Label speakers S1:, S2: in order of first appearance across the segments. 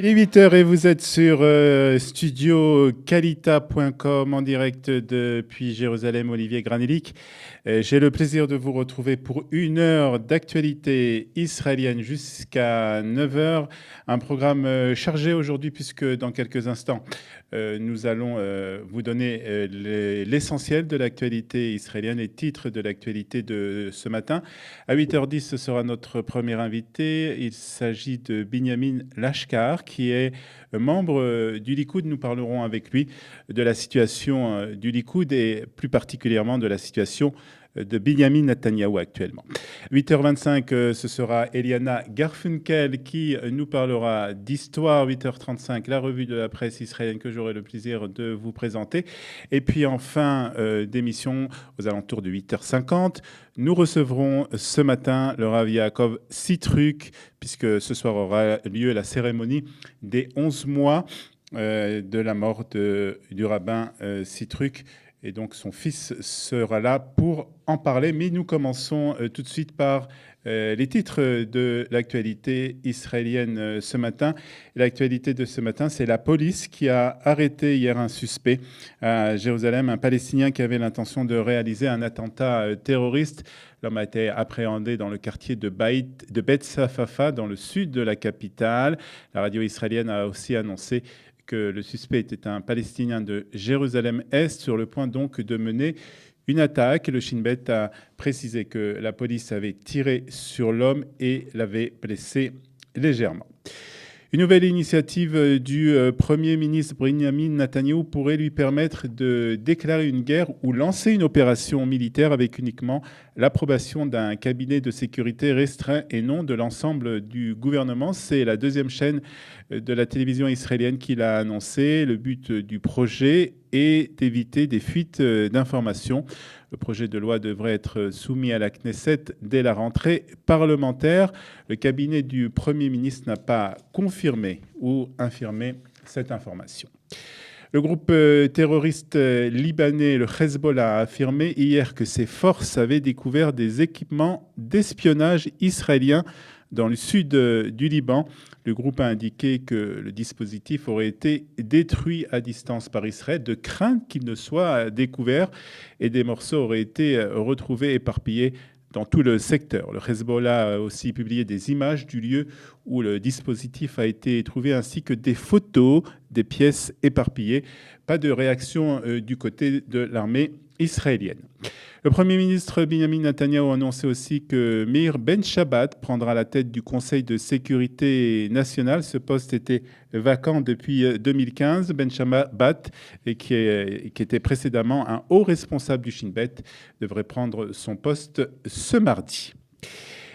S1: Il est 8 heures et vous êtes sur studio-kalita.com en direct depuis Jérusalem, Olivier Granellic. J'ai le plaisir de vous retrouver pour 1 heure d'actualité israélienne jusqu'à 9 heures. Un programme chargé aujourd'hui puisque dans quelques instants, nous allons vous donner l'essentiel de l'actualité israélienne, les titres de l'actualité de ce matin. À 8h10, ce sera notre premier invité. Il s'agit de Binyamin Lashkar, qui est membre du Likoud. Nous parlerons avec lui de la situation du Likoud et plus particulièrement de la situation de Binyamin Netanyahou actuellement. 8h25, ce sera Eliana Garfunkel qui nous parlera d'histoire. 8h35, la revue de la presse israélienne que j'aurai le plaisir de vous présenter. Et puis en fin d'émission, aux alentours de 8h50, nous recevrons ce matin le Rav Yaakov Sitruk, puisque ce soir aura lieu la cérémonie des 11 mois de la mort du rabbin Sitruk. Et donc son fils sera là pour en parler. Mais nous commençons tout de suite par les titres de l'actualité israélienne ce matin. L'actualité de ce matin, c'est la police qui a arrêté hier un suspect à Jérusalem, un Palestinien qui avait l'intention de réaliser un attentat terroriste. L'homme a été appréhendé dans le quartier de Beth Safafa, dans le sud de la capitale. La radio israélienne a aussi annoncé que le suspect était un Palestinien de Jérusalem-Est, sur le point donc de mener une attaque. Le Shin Bet a précisé que la police avait tiré sur l'homme et l'avait blessé légèrement. Une nouvelle initiative du Premier ministre Binyamin Netanyahou pourrait lui permettre de déclarer une guerre ou lancer une opération militaire avec uniquement l'approbation d'un cabinet de sécurité restreint et non de l'ensemble du gouvernement. C'est la deuxième chaîne de la télévision israélienne qui l'a annoncé. Le but du projet est d'éviter des fuites d'informations. Le projet de loi devrait être soumis à la Knesset dès la rentrée parlementaire. Le cabinet du Premier ministre n'a pas confirmé ou infirmé cette information. Le groupe terroriste libanais, le Hezbollah, a affirmé hier que ses forces avaient découvert des équipements d'espionnage israéliens dans le sud du Liban. Le groupe a indiqué que le dispositif aurait été détruit à distance par Israël de crainte qu'il ne soit découvert, et des morceaux auraient été retrouvés éparpillés dans tout le secteur. Le Hezbollah a aussi publié des images du lieu où le dispositif a été trouvé, ainsi que des photos des pièces éparpillées. Pas de réaction du côté de l'armée israélienne. Le Premier ministre Binyamin Netanyahou a annoncé aussi que Meir Ben Shabbat prendra la tête du Conseil de sécurité nationale. Ce poste était vacant depuis 2015. Ben Shabbat, qui était précédemment un haut responsable du Shin Bet, devrait prendre son poste ce mardi.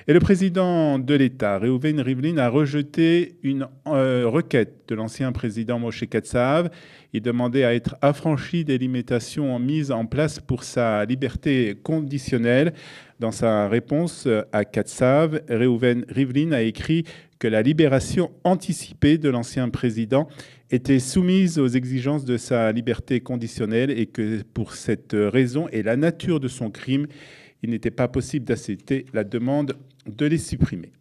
S1: Et le président de l'État, Reuven Rivlin, a rejeté une requête de l'ancien président Moshe Katsav. Il demandait à être affranchi des limitations mises en place pour sa liberté conditionnelle. Dans sa réponse à Katsav, Reuven Rivlin a écrit que la libération anticipée de l'ancien président était soumise aux exigences de sa liberté conditionnelle et que pour cette raison et la nature de son crime, il n'était pas possible d'accepter la demande de les supprimer.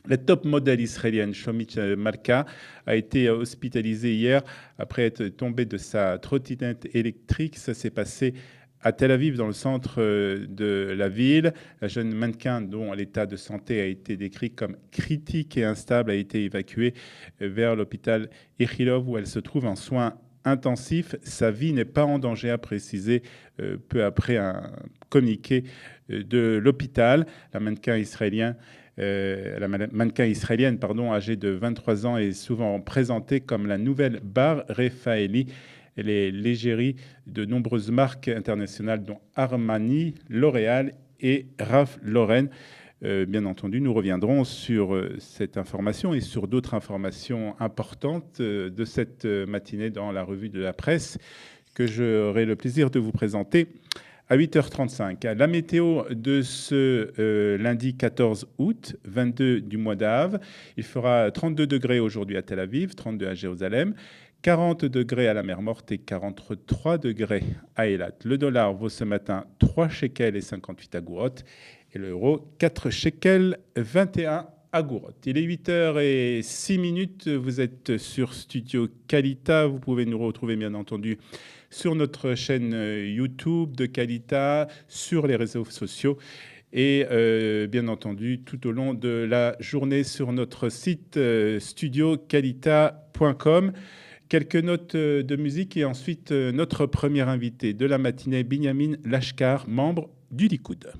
S1: La top modèle israélienne Shlomit Malka a été hospitalisée hier après être tombée de sa trottinette électrique. Ça s'est passé à Tel Aviv, dans le centre de la ville. La jeune mannequin, dont l'état de santé a été décrit comme critique et instable, a été évacuée vers l'hôpital Ichilov, où elle se trouve en soins intensifs. Sa vie n'est pas en danger, a précisé peu après un communiqué de l'hôpital. La mannequin israélienne, âgée de 23 ans, est souvent présentée comme la nouvelle Bar Refaeli. Elle est l'égérie de nombreuses marques internationales, dont Armani, L'Oréal et Ralph Lauren. Bien entendu, nous reviendrons sur cette information et sur d'autres informations importantes de cette matinée dans la revue de la presse que j'aurai le plaisir de vous présenter à 8h35. La météo de ce lundi 14 août, 22 du mois d'Av. Il fera 32 degrés aujourd'hui à Tel Aviv, 32 à Jérusalem, 40 degrés à la mer Morte et 43 degrés à Eilat. Le dollar vaut ce matin 3 shekels et 58 agourot et l'euro 4 shekels 21 à Gourotte. Il est 8h06, vous êtes sur Studio Kalita. Vous pouvez nous retrouver bien entendu sur notre chaîne YouTube de Kalita, sur les réseaux sociaux et bien entendu tout au long de la journée sur notre site studiokalita.com. Quelques notes de musique et ensuite notre premier invité de la matinée, Binyamin Lashkar, membre du Likoud.